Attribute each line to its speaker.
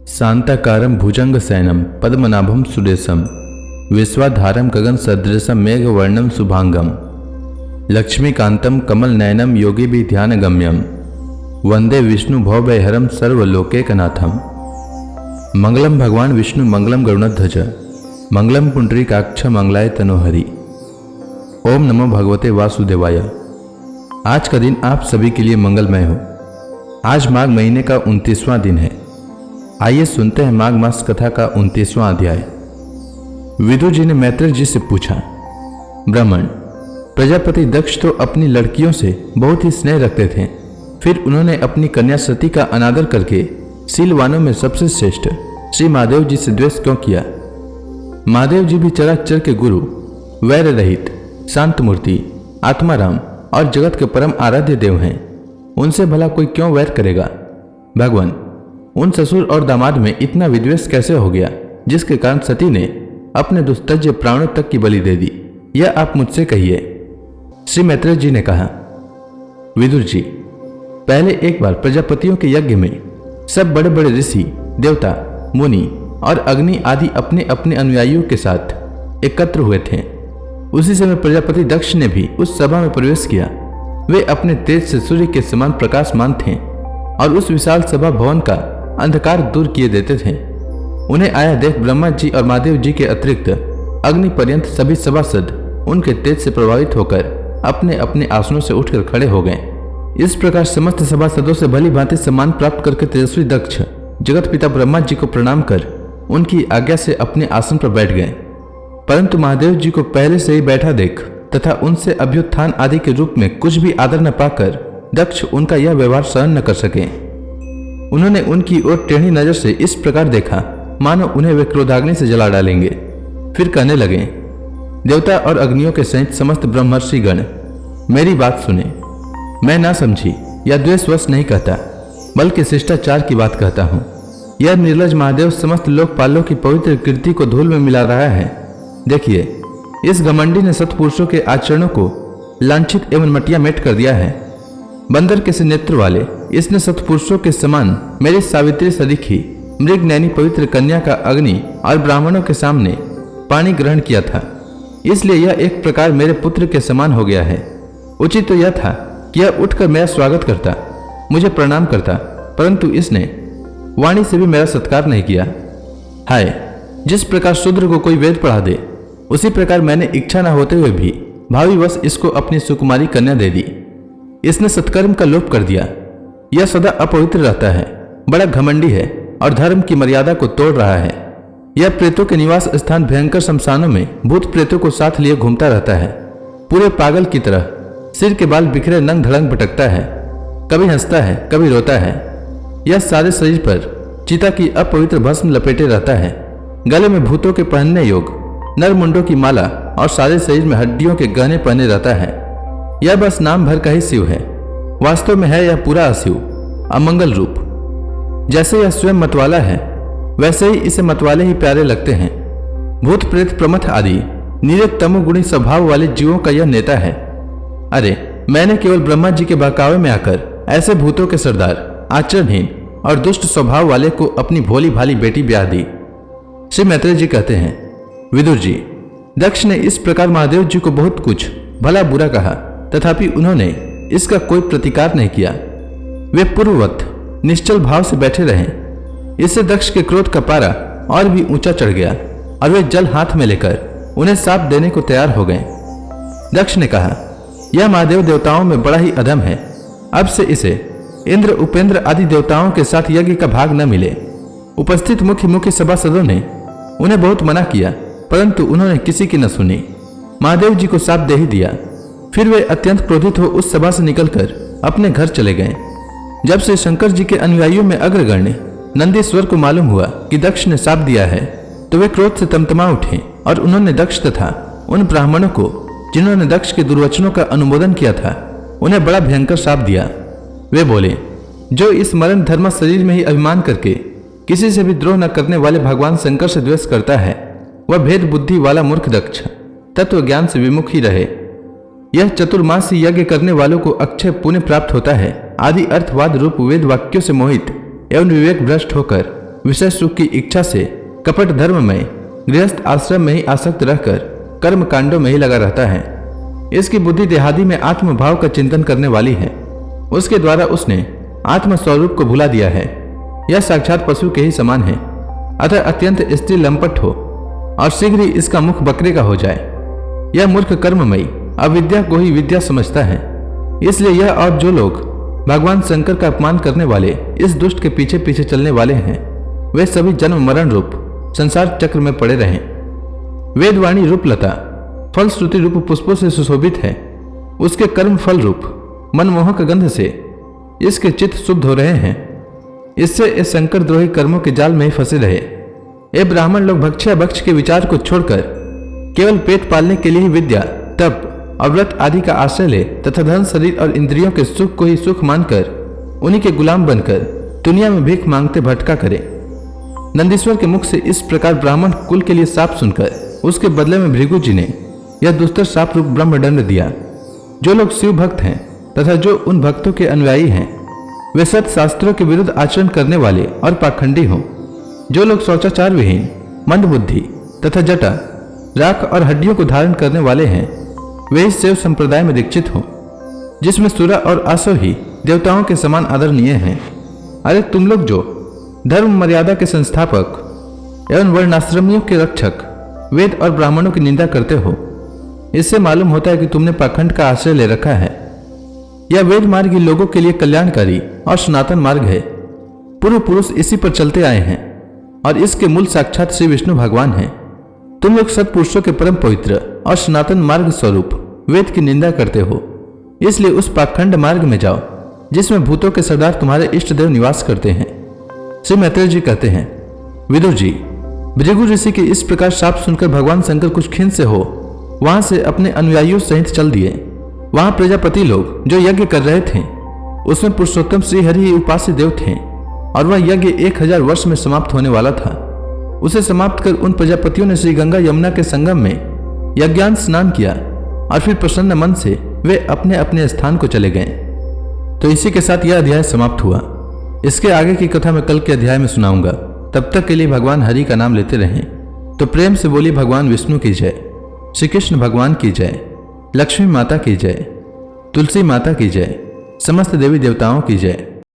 Speaker 1: शांताकारं भुजंगशयनं पद्मनाभं सुरेशं विश्वाधारं गगनसदृशं मेघवर्णं शुभांगं लक्ष्मीकान्तं कमलनयनं योगिभिर्ध्यानगम्यं वंदे विष्णु भवभयहरं सर्वलोकैकनाथं। मंगलम भगवान विष्णु मंगलम गरुड़ध्वज मंगलम पुंडरीकाक्ष मंगलाय तनोहरि। ओम नमो भगवते वासुदेवाय। आज का दिन आप सभी के लिए मंगलमय हो। आज माघ महीने का 29वां दिन है। आइए सुनते हैं माघ मास कथा का 29वां अध्याय। विदुर जी ने मैत्रेय जी से पूछा, ब्राह्मण, प्रजापति दक्ष तो अपनी लड़कियों से बहुत ही स्नेह रखते थे, फिर उन्होंने अपनी कन्या सती का अनादर करके शीलवानों में सबसे श्रेष्ठ श्री महादेव जी से द्वेष क्यों किया? महादेव जी भी चराचर के गुरु, वैर रहित, शांत मूर्ति, आत्माराम और जगत के परम आराध्य देव हैं। उनसे भला कोई क्यों वैर करेगा? भगवान, उन ससुर और दामाद में इतना विद्वेष कैसे हो गया जिसके कारण सती ने अपने दुस्तज्य प्राणों तक की बलि दे दी? यह आप मुझसे कहिए। श्री मैत्रेय जी ने कहा, विदुर जी, पहले एक बार प्रजापतियों के यज्ञ में सब बड़े बड़े ऋषि, देवता, मुनि और अग्नि आदि अपने अपने अनुयायियों के साथ एकत्र हुए थे। उसी समय प्रजापति दक्ष ने भी उस सभा में प्रवेश किया। वे अपने तेज से सूर्य के समान प्रकाशमान थे और उस विशाल सभा भवन का अंधकार दूर किए देते थे। उन्हें आया देख ब्रह्मा जी और महादेव जी के अतिरिक्त अग्नि पर्यंत सभी सभासद उनके तेज से प्रभावित होकर अपने अपने आसनों से उठकर खड़े हो गए। इस प्रकार समस्त सभासदों से भली भांति सम्मान प्राप्त करके तेजस्वी दक्ष जगत पिता ब्रह्मा जी को प्रणाम कर उनकी आज्ञा से अपने आसन पर बैठ गए। परंतु महादेव जी को पहले से ही बैठा देख तथा उनसे अभ्युत्थान आदि के रूप में कुछ भी आदर न पाकर दक्ष उनका यह व्यवहार सहन न कर सके। उन्होंने उनकी ओर टेढ़ी नजर से इस प्रकार देखा मानो उन्हें वे क्रोधाग्नि से जला डालेंगे। फिर कहने लगे, देवता और अग्नियों के सहित समस्त ब्रह्मर्षि गण, मेरी बात सुने। मैं ना समझी या द्वेषवश नहीं कहता, बल्कि शिष्टाचार की बात कहता हूँ। यह निर्लज महादेव समस्त लोकपालों की पवित्र कीर्ति को धूल में मिला रहा है। देखिए, इस घमंडी ने सत्पुरुषों के आचरणों को लांछित एवं मटिया मेट कर दिया है। बंदर के से नेत्र वाले इसने सत्पुरुषों के समान मेरी सावित्री सदिखी मृग नैनी पवित्र कन्या का अग्नि और ब्राह्मणों के सामने पानी ग्रहण किया था। इसलिए यह एक प्रकार मेरे पुत्र के समान हो गया है। उचित तो यह था कि यह उठकर मेरा स्वागत करता, मुझे प्रणाम करता, परंतु इसने वाणी से भी मेरा सत्कार नहीं किया। हाय, जिस प्रकार शूद्र को कोई वेद पढ़ा दे, उसी प्रकार मैंने इच्छा न होते हुए भी भावीवश इसको अपनी सुकुमारी कन्या दे दी। इसने सत्कर्म का लोप कर दिया। यह सदा अपवित्र रहता है, बड़ा घमंडी है और धर्म की मर्यादा को तोड़ रहा है। यह प्रेतों के निवास स्थान भयंकर शमशानों में भूत प्रेतों को साथ लिए घूमता रहता है। पूरे पागल की तरह सिर के बाल बिखरे नंग धड़ंग भटकता है, कभी हंसता है, कभी रोता है। यह सारे शरीर पर चिता की अपवित्र भस्म लपेटे रहता है। गले में भूतों के पहनने योग नर मुंडों की माला और सारे शरीर में हड्डियों के गहने पहने रहता है। यह बस नाम भर का ही शिव है, वास्तव में है यह पूरा अशिव, अमंगल रूप। जैसे यह स्वयं मतवाला है, वैसे ही इसे मतवाले ही प्यारे लगते हैं। भूत प्रेत प्रमथ आदि नीरज तमोगुणी स्वभाव वाले जीवों का यह नेता है। अरे, मैंने केवल ब्रह्मा जी के बहकावे में आकर ऐसे भूतों के सरदार, आचरणहीन और दुष्ट स्वभाव वाले को अपनी भोली भाली बेटी ब्याह दी। श्री मैत्रेय जी कहते हैं, विदुर जी, दक्ष ने इस प्रकार महादेव जी को बहुत कुछ भला बुरा कहा, तथापि उन्होंने इसका कोई प्रतिकार नहीं किया। वे पूर्ववत निश्चल भाव से बैठे रहे। इससे दक्ष के क्रोध का पारा और भी ऊंचा चढ़ गया और वे जल हाथ में लेकर उन्हें साप देने को तैयार हो गए। दक्ष ने कहा, यह महादेव देवताओं में बड़ा ही अधम है। अब से इसे इंद्र, उपेंद्र आदि देवताओं के साथ यज्ञ का भाग न मिले। उपस्थित मुख्य मुख्य सभासदों ने उन्हें बहुत मना किया, परंतु उन्होंने किसी की न सुनी। महादेव जी को साप दे ही दिया। फिर वे अत्यंत क्रोधित हो उस सभा से निकलकर अपने घर चले गए। जब से शंकर जी के अनुयायियों में अग्रगण्य नंदीश्वर को मालूम हुआ कि दक्ष ने साप दिया है, तो वे क्रोध से तमतमा उठे और उन्होंने दक्ष तथा उन ब्राह्मणों को जिन्होंने दक्ष के दुर्वचनों का अनुमोदन किया था, उन्हें बड़ा भयंकर साप दिया। वे बोले, जो इस मरण धर्म शरीर में ही अभिमान करके किसी से भी द्रोह न करने वाले भगवान शंकर से द्वेष करता है, वह भेद बुद्धि वाला मूर्ख दक्ष तत्व ज्ञान से विमुख ही रहे। यह चतुर्मासी यज्ञ करने वालों को अक्षय पुण्य प्राप्त होता है आदि अर्थवाद रूप वेद वाक्यों से मोहित एवं विवेक भ्रष्ट होकर विषय सुख की इच्छा से कपट धर्म में गृहस्थ आश्रम में ही आसक्त रहकर कर्म कांडों में ही लगा रहता है। इसकी बुद्धि देहादि में आत्मभाव का चिंतन करने वाली है। उसके द्वारा उसने आत्म स्वरूप को भुला दिया है। यह साक्षात पशु के ही समान है, अतः अत्यंत स्त्री लंपट हो और शीघ्र ही इसका मुख बकरे का हो जाए। यह मूर्ख कर्ममयी अविद्या को ही विद्या समझता है। इसलिए यह और जो लोग भगवान शंकर का अपमान करने वाले इस दुष्ट के पीछे पीछे चलने वाले हैं, वे सभी जन्म मरण रूप संसार चक्र में पड़े रहें। वेदवाणी रूप लता फल श्रुति रूप पुष्पों से सुशोभित है। उसके कर्म फल रूप मनमोहक गंध से इसके चित्त शुद्ध हो रहे हैं। इससे इस शंकर द्रोही कर्मों के जाल में ही फंसे रहे। ये ब्राह्मण लोग भक्ष्या भक्ष के विचार को छोड़कर केवल पेट पालने के लिए ही विद्या, तप और व्रत आदि का आश्रय ले तथा धन, शरीर और इंद्रियों के सुख को ही सुख मानकर उन्हीं के गुलाम बनकर दुनिया में भीख मांगते भटका करे। नंदीश्वर के मुख से इस प्रकार ब्राह्मण कुल के लिए शाप सुनकर उसके बदले में भृगु जी ने यह दुस्तर शाप रूप ब्रह्मदंड दिया। जो लोग शिव भक्त हैं तथा जो उन भक्तों के अनुयायी हैं, वे सत शास्त्रों के विरुद्ध आचरण करने वाले और पाखंडी हों। जो लोग शौचाचार विहीन, मंदबुद्धि तथा जटा, राख और हड्डियों को धारण करने वाले हैं, वे इस शैव संप्रदाय में दीक्षित हों, जिसमें सुरा और आसो ही देवताओं के समान आदरणीय हैं। अरे तुम लोग जो धर्म मर्यादा के संस्थापक एवं वर्णाश्रमियों के रक्षक, वेद और ब्राह्मणों की निंदा करते हो, इससे मालूम होता है कि तुमने पाखंड का आश्रय ले रखा है। यह वेद मार्ग ही लोगों के लिए कल्याणकारी और सनातन मार्ग है। पूर्व पुरुष इसी पर चलते आए हैं और इसके मूल साक्षात श्री विष्णु भगवान हैं। तुम लोग सत्पुरुषों के परम पवित्र और सनातन मार्ग स्वरूप वेद की निंदा करते हो। इसलिए उस पाखंड मार्ग में जाओ जिसमें भूतों के सरदार तुम्हारे इष्ट देव निवास करते हैं। श्री मैत्रेय जी कहते हैं, विदुर जी, भृगु ऋषि के इस प्रकार शाप सुनकर भगवान शंकर कुछ खिन्न से हो वहां से अपने अनुयायियों सहित चल दिए। वहां प्रजापति लोग जो यज्ञ कर रहे थे, उसमें पुरुषोत्तम श्री हरि ही उपास्य देव थे और वह यज्ञ 1000 वर्ष में समाप्त होने वाला था। उसे समाप्त कर उन प्रजापतियों ने श्री गंगा यमुना के संगम में यज्ञान स्नान किया और फिर प्रसन्न मन से वे अपने अपने स्थान को चले गए। तो इसी के साथ यह अध्याय समाप्त हुआ। इसके आगे की कथा मैं कल के अध्याय में सुनाऊंगा। तब तक के लिए भगवान हरि का नाम लेते रहें। तो प्रेम से बोली भगवान विष्णु की जय, श्री कृष्ण भगवान की जय, लक्ष्मी माता की जय, तुलसी माता की जय, समस्त देवी देवताओं की जय।